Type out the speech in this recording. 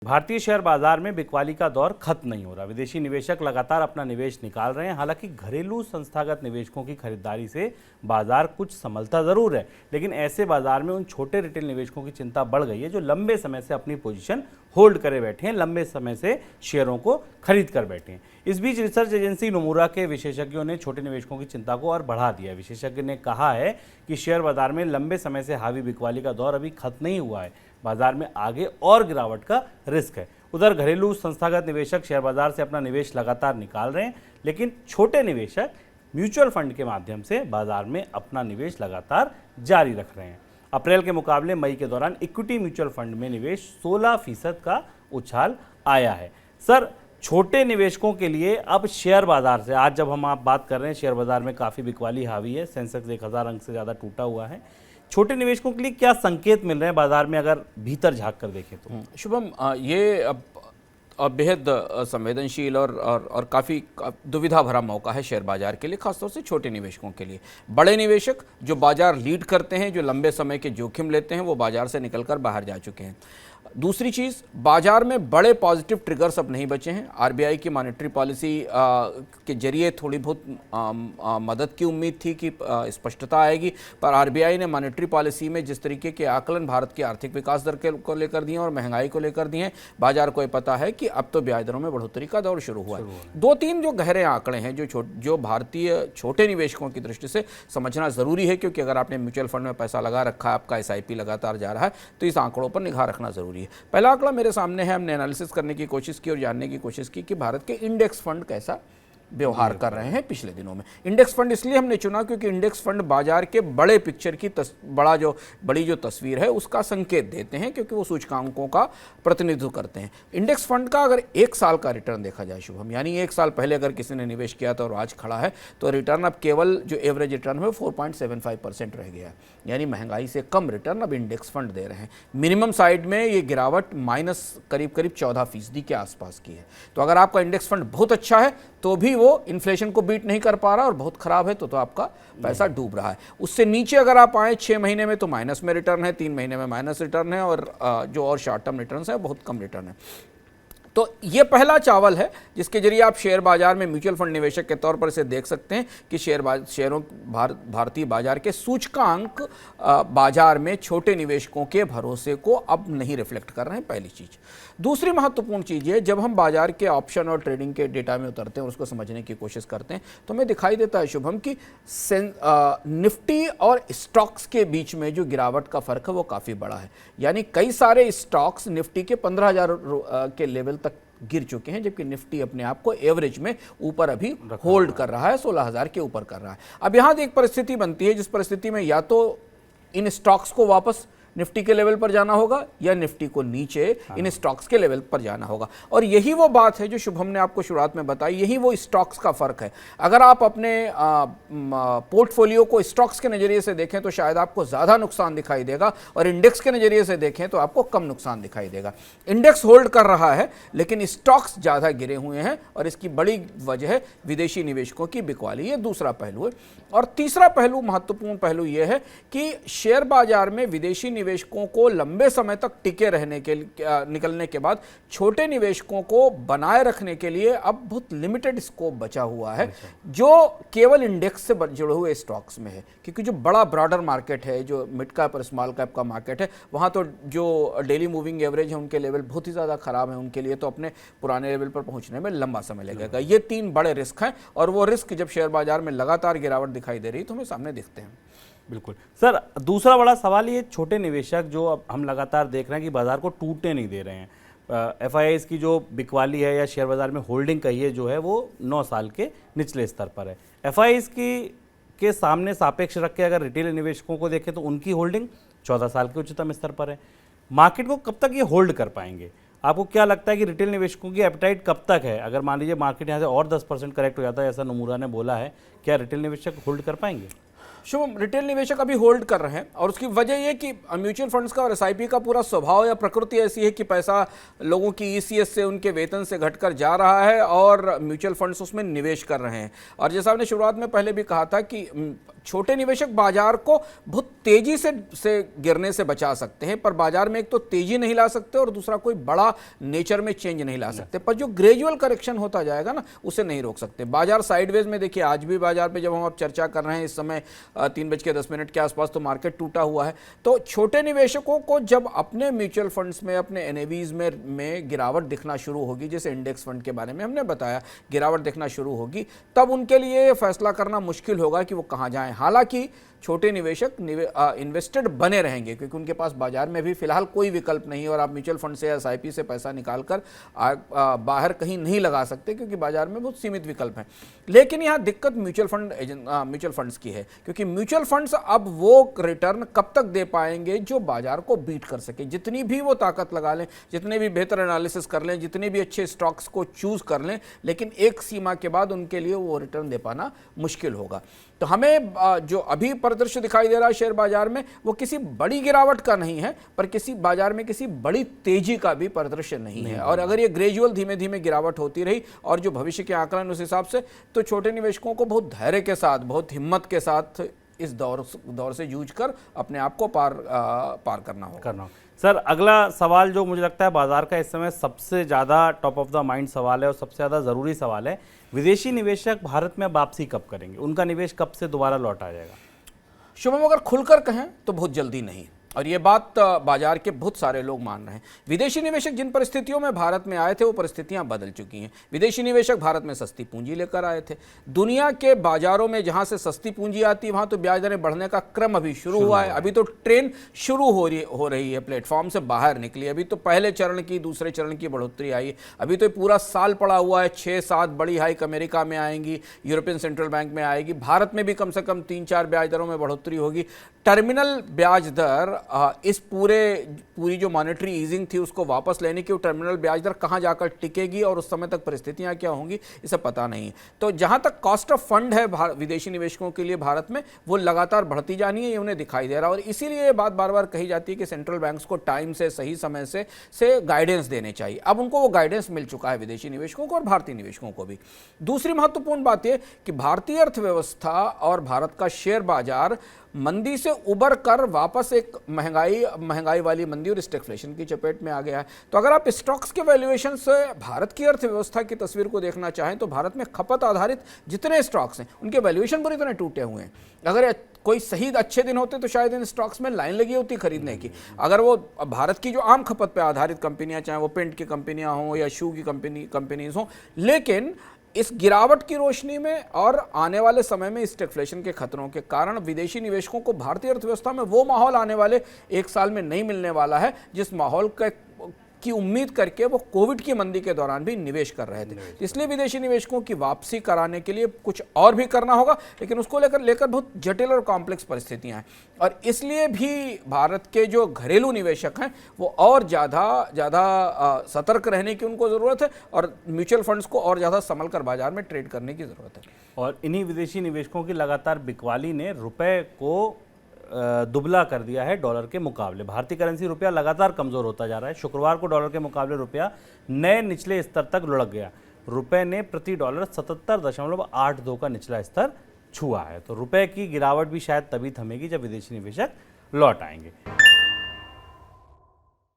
भारतीय शेयर बाजार में बिकवाली का दौर खत्म नहीं हो रहा। विदेशी निवेशक लगातार अपना निवेश निकाल रहे हैं। हालांकि घरेलू संस्थागत निवेशकों की खरीदारी से बाजार कुछ संभलता जरूर है, लेकिन ऐसे बाजार में उन छोटे रिटेल निवेशकों की चिंता बढ़ गई है जो लंबे समय से अपनी पोजीशन होल्ड करे बैठे हैं, लंबे समय से शेयरों को खरीद कर बैठे हैं। इस बीच रिसर्च एजेंसी नोमुरा के विशेषज्ञों ने छोटे निवेशकों की चिंता को और बढ़ा दिया। विशेषज्ञ ने कहा है कि शेयर बाजार में लंबे समय से हावी बिकवाली का दौर अभी खत्म नहीं हुआ है, बाजार में आगे और गिरावट का रिस्क है। उधर घरेलू संस्थागत निवेशक शेयर बाजार से अपना निवेश लगातार निकाल रहे हैं, लेकिन छोटे निवेशक म्यूचुअल फंड के माध्यम से बाजार में अपना निवेश लगातार जारी रख रहे हैं। अप्रैल के मुकाबले मई के दौरान इक्विटी म्यूचुअल फंड में निवेश 16% का उछाल आया है। सर, छोटे निवेशकों के लिए अब शेयर बाजार से आज जब हम आप बात कर रहे हैं, शेयर बाजार में काफ़ी बिकवाली हावी है, सेंसेक्स 1000 अंक से ज़्यादा टूटा हुआ है। छोटे निवेशकों के लिए क्या संकेत मिल रहे हैं बाजार में, अगर भीतर झांक कर देखें तो? शुभम, ये अब बेहद संवेदनशील और काफ़ी दुविधा भरा मौका है शेयर बाजार के लिए, खासतौर से छोटे निवेशकों के लिए। बड़े निवेशक जो बाजार लीड करते हैं, जो लंबे समय के जोखिम लेते हैं, वो बाजार से निकलकर बाहर जा चुके हैं। दूसरी चीज़, बाजार में बड़े पॉजिटिव ट्रिगर्स अब नहीं बचे हैं। आरबीआई की मॉनेटरी पॉलिसी के जरिए थोड़ी बहुत मदद की उम्मीद थी कि स्पष्टता आएगी, पर आरबीआई ने मॉनेटरी पॉलिसी में जिस तरीके के आकलन भारत की आर्थिक विकास दर को लेकर दिए और महंगाई को लेकर दिए हैं, बाजार को ये पता है कि अब तो ब्याज दरों में बढ़ोतरी का दौर शुरू हुआ है। दो तीन जो गहरे आंकड़े हैं जो भारतीय छोटे निवेशकों की दृष्टि से समझना ज़रूरी है, क्योंकि अगर आपने म्यूचुअल फंड में पैसा लगा रखा है, आपका SIP लगातार जा रहा है, तो इस आंकड़ों पर निगाह रखना ज़रूरी है। पहला आंकड़ा मेरे सामने है। हमने एनालिसिस करने की कोशिश की और जानने की कोशिश की कि भारत के इंडेक्स फंड कैसा व्यवहार कर रहे हैं पिछले दिनों में। इंडेक्स फंड इसलिए हमने चुना क्योंकि इंडेक्स फंड बाजार के बड़े पिक्चर की बड़ी जो तस्वीर है उसका संकेत देते हैं, क्योंकि वो सूचकांकों का प्रतिनिधित्व करते हैं। इंडेक्स फंड का अगर 1 साल का रिटर्न देखा जाए शुभम, यानी 1 साल पहले अगर किसी ने निवेश किया था और आज खड़ा है, तो रिटर्न अब केवल जो एवरेज रिटर्न है 4.75% रह गया है। यानी महंगाई से कम रिटर्न अब इंडेक्स फंड दे रहे हैं। मिनिमम साइड में ये गिरावट माइनस करीब 14% के आसपास की है। तो अगर आपका इंडेक्स फंड बहुत अच्छा है तो भी वो इन्फ्लेशन को बीट नहीं कर पा रहा, और बहुत खराब है तो आपका पैसा डूब रहा है। उससे नीचे अगर आप आए 6 महीने में, तो माइनस में रिटर्न है, 3 महीने में माइनस रिटर्न है, और जो और शॉर्ट टर्म रिटर्न है बहुत कम रिटर्न है। तो ये पहला चावल है जिसके जरिए आप शेयर बाजार में म्यूचुअल फंड निवेशक के तौर पर इसे देख सकते हैं कि भारतीय बाजार के सूचकांक बाजार में छोटे निवेशकों के भरोसे को अब नहीं रिफ्लेक्ट कर रहे हैं, पहली चीज़। दूसरी महत्वपूर्ण चीज़ ये, जब हम बाजार के ऑप्शन और ट्रेडिंग के डेटा में उतरते हैं और उसको समझने की कोशिश करते हैं, तो हमें दिखाई देता है शुभम कि निफ्टी और स्टॉक्स के बीच में जो गिरावट का फर्क है वो काफ़ी बड़ा है। यानी कई सारे स्टॉक्स निफ्टी के 15,000 के लेवल तक गिर चुके हैं, जबकि निफ्टी अपने आप को एवरेज में ऊपर अभी होल्ड कर रहा है, 16,000 के ऊपर कर रहा है। अब यहाँ एक परिस्थिति बनती है जिस परिस्थिति में या तो इन स्टॉक्स को वापस निफ्टी के लेवल पर जाना होगा या निफ्टी को नीचे इन स्टॉक्स के लेवल पर जाना होगा। और यही वो बात है जो शुभम ने आपको शुरुआत में बताई, यही वो स्टॉक्स का फर्क है। अगर आप अपने पोर्टफोलियो को स्टॉक्स के नज़रिए से देखें तो शायद आपको ज़्यादा नुकसान दिखाई देगा, और इंडेक्स के नज़रिए से देखें तो आपको कम नुकसान दिखाई देगा। इंडेक्स होल्ड कर रहा है लेकिन स्टॉक्स ज़्यादा गिरे हुए हैं, और इसकी बड़ी वजह है विदेशी निवेशकों की बिकवाली। ये दूसरा पहलू है। और तीसरा पहलू, महत्वपूर्ण पहलू यह है कि शेयर बाजार में विदेशी निवेशकों को लंबे समय तक टिके रहने के निकलने के बाद छोटे निवेशकों को बनाए रखने के लिए अब बहुत लिमिटेड स्कोप बचा हुआ है, जो केवल इंडेक्स से जुड़े हुए स्टॉक्स में है। क्योंकि जो बड़ा ब्रॉडर मार्केट है, जो मिड कैप और स्मॉल कैप का मार्केट है, वहाँ तो जो डेली मूविंग एवरेज है उनके लेवल बहुत ही ज़्यादा खराब है, उनके लिए तो अपने पुराने लेवल पर पहुँचने में लंबा समय लगेगा। ये 3 बड़े रिस्क हैं, और वो रिस्क जब शेयर बाजार में लगातार गिरावट दिखाई दे रही तो हमें सामने दिखते हैं। बिल्कुल सर, दूसरा बड़ा सवाल ये, छोटे निवेशक जो अब हम लगातार देख रहे हैं कि बाजार को टूटने नहीं दे रहे हैं। FIIs की जो बिकवाली है या शेयर बाजार में होल्डिंग कहिए जो है वो 9 साल के निचले स्तर पर है। FIIs के सामने सापेक्ष रख के अगर रिटेल निवेशकों को देखें तो उनकी होल्डिंग 14 साल के उच्चतम स्तर पर है। मार्केट को कब तक ये होल्ड कर पाएंगे? आपको क्या लगता है कि रिटेल निवेशकों की एपेटाइट कब तक है? अगर मान लीजिए मार्केट यहाँ से और 10% करेक्ट हो जाता है, ऐसा नोमुरा ने बोला है, क्या रिटेल निवेशक होल्ड कर पाएंगे? शुभम, रिटेल निवेशक अभी होल्ड कर रहे हैं, और उसकी वजह यह कि म्यूचुअल फंड्स का और SIP का पूरा स्वभाव या प्रकृति ऐसी है कि पैसा लोगों की ECS से, उनके वेतन से घटकर जा रहा है, और म्यूचुअल फंड्स उसमें निवेश कर रहे हैं। और जैसा आपने शुरुआत में पहले भी कहा था कि छोटे निवेशक बाजार को बहुत तेजी से गिरने से बचा सकते हैं, पर बाजार में एक तो तेजी नहीं ला सकते और दूसरा कोई बड़ा नेचर में चेंज नहीं ला सकते। पर जो ग्रेजुअल करेक्शन होता जाएगा ना, उसे नहीं रोक सकते। बाजार साइडवेज में देखिए, आज भी बाजार पे जब हम अब चर्चा कर रहे हैं इस समय 3:10 के आसपास, तो मार्केट टूटा हुआ है। तो छोटे निवेशकों को जब अपने म्यूचुअल फंड्स में, अपने एनएवीज में गिरावट दिखना शुरू होगी, जैसे इंडेक्स फंड के बारे में हमने बताया, गिरावट दिखना शुरू होगी, तब उनके लिए फैसला करना मुश्किल होगा कि वो कहाँ जाएं। हालांकि छोटे निवेशक इन्वेस्टेड बने रहेंगे, क्योंकि उनके पास बाजार में भी फिलहाल कोई विकल्प नहीं है और आप म्यूचुअल फंड से या एसआईपी से पैसा निकालकर बाहर कहीं नहीं लगा सकते, क्योंकि बाजार में बहुत सीमित विकल्प हैं। लेकिन यहाँ दिक्कत म्यूचुअल फंड्स की है, क्योंकि म्यूचुअल फंड्स अब वो रिटर्न कब तक दे पाएंगे जो बाजार को बीट कर सके। जितनी भी वो ताकत लगा लें, जितने भी बेहतर एनालिसिस कर लें, जितने भी अच्छे स्टॉक्स को चूज कर लें, लेकिन एक सीमा के बाद उनके लिए वो रिटर्न दे पाना मुश्किल होगा। तो हमें जो अभी परिदृश्य दिखाई दे रहा है शेयर बाजार में, वो किसी बड़ी गिरावट का नहीं है, पर किसी बाजार में किसी बड़ी तेजी का भी परिदृश्य नहीं है। और अगर ये ग्रेजुअल धीमे धीमे गिरावट होती रही और जो भविष्य के आकलन उस हिसाब से, तो छोटे निवेशकों को बहुत धैर्य के साथ, बहुत हिम्मत के साथ इस दौर से जूझकर अपने आप को पार करना होगा। सर, अगला सवाल जो मुझे लगता है बाजार का इस समय सबसे ज़्यादा टॉप ऑफ द माइंड सवाल है और सबसे ज़्यादा ज़रूरी सवाल है, विदेशी निवेशक भारत में वापसी कब करेंगे? उनका निवेश कब से दोबारा लौट आ जाएगा? शुभम, अगर खुलकर कहें तो बहुत जल्दी नहीं, और ये बात बाजार के बहुत सारे लोग मान रहे हैं। विदेशी निवेशक जिन परिस्थितियों में भारत में आए थे, वो परिस्थितियां बदल चुकी हैं। विदेशी निवेशक भारत में सस्ती पूंजी लेकर आए थे। दुनिया के बाजारों में जहां से सस्ती पूंजी आती है, वहां तो ब्याज दरें बढ़ने का क्रम अभी शुरू हुआ है। अभी तो ट्रेन शुरू हो रही है, प्लेटफॉर्म से बाहर निकली। अभी तो पहले चरण की, दूसरे चरण की बढ़ोतरी आई। अभी तो पूरा साल पड़ा हुआ है। 6-7 बड़ी हाइक अमेरिका में आएंगी, यूरोपियन सेंट्रल बैंक में आएगी, भारत में भी कम से कम 3-4 ब्याज दरों में बढ़ोतरी होगी। टर्मिनल ब्याज दर, इस पूरी जो मॉनेटरी ईजिंग थी उसको वापस लेने की, वो टर्मिनल ब्याज दर कहां जाकर टिकेगी और उस समय तक परिस्थितियां क्या होंगी, इसे पता नहीं है। तो जहां तक कॉस्ट ऑफ फंड है विदेशी निवेशकों के लिए भारत में, वो लगातार बढ़ती जानी है, ये उन्हें दिखाई दे रहा है। और इसीलिए ये बात बार बार कही जाती है कि सेंट्रल बैंक्स को टाइम से, सही समय से गाइडेंस देने चाहिए। अब उनको वो गाइडेंस मिल चुका है, विदेशी निवेशकों को और भारतीय निवेशकों को भी। दूसरी महत्वपूर्ण बात यह कि भारतीय अर्थव्यवस्था और भारत का शेयर बाजार मंदी से उबर कर वापस एक महंगाई वाली मंदी और स्टैग्फ्लेशन की चपेट में आ गया है। तो अगर आप स्टॉक्स के वैल्यूएशन से भारत की अर्थव्यवस्था की तस्वीर को देखना चाहें, तो भारत में खपत आधारित जितने स्टॉक्स हैं, उनके वैल्यूएशन पूरी तरह टूटे हुए हैं। अगर कोई सही अच्छे दिन होते तो शायद इन स्टॉक्स में लाइन लगी होती खरीदने की। अगर वो भारत की जो आम खपत पे आधारित कंपनियां, चाहे वो पेंट की कंपनियां हों या शू की कंपनीज हों, लेकिन इस गिरावट की रोशनी में और आने वाले समय में स्टैग्फ्लेशन के खतरों के कारण विदेशी निवेशकों को भारतीय अर्थव्यवस्था में वो माहौल आने वाले 1 साल में नहीं मिलने वाला है जिस माहौल की उम्मीद करके वो कोविड की मंदी के दौरान भी निवेश कर रहे थे। इसलिए विदेशी निवेशकों की वापसी कराने के लिए कुछ और भी करना होगा, लेकिन उसको लेकर बहुत जटिल और कॉम्प्लेक्स परिस्थितियां हैं। और इसलिए भी भारत के जो घरेलू निवेशक हैं, वो और ज़्यादा सतर्क रहने की उनको ज़रूरत है और म्यूचुअल फंड्स को और ज़्यादा संभल कर बाजार में ट्रेड करने की ज़रूरत है। और इन्हीं विदेशी निवेशकों की लगातार बिकवाली ने रुपए को दुबला कर दिया है डॉलर के मुकाबले। भारतीय करेंसी रुपया लगातार कमज़ोर होता जा रहा है। शुक्रवार को डॉलर के मुकाबले रुपया नए निचले स्तर तक लुढ़क गया। रुपए ने प्रति डॉलर 77.82 का निचला स्तर छुआ है। तो रुपए की गिरावट भी शायद तभी थमेगी जब विदेशी निवेशक लौट आएंगे।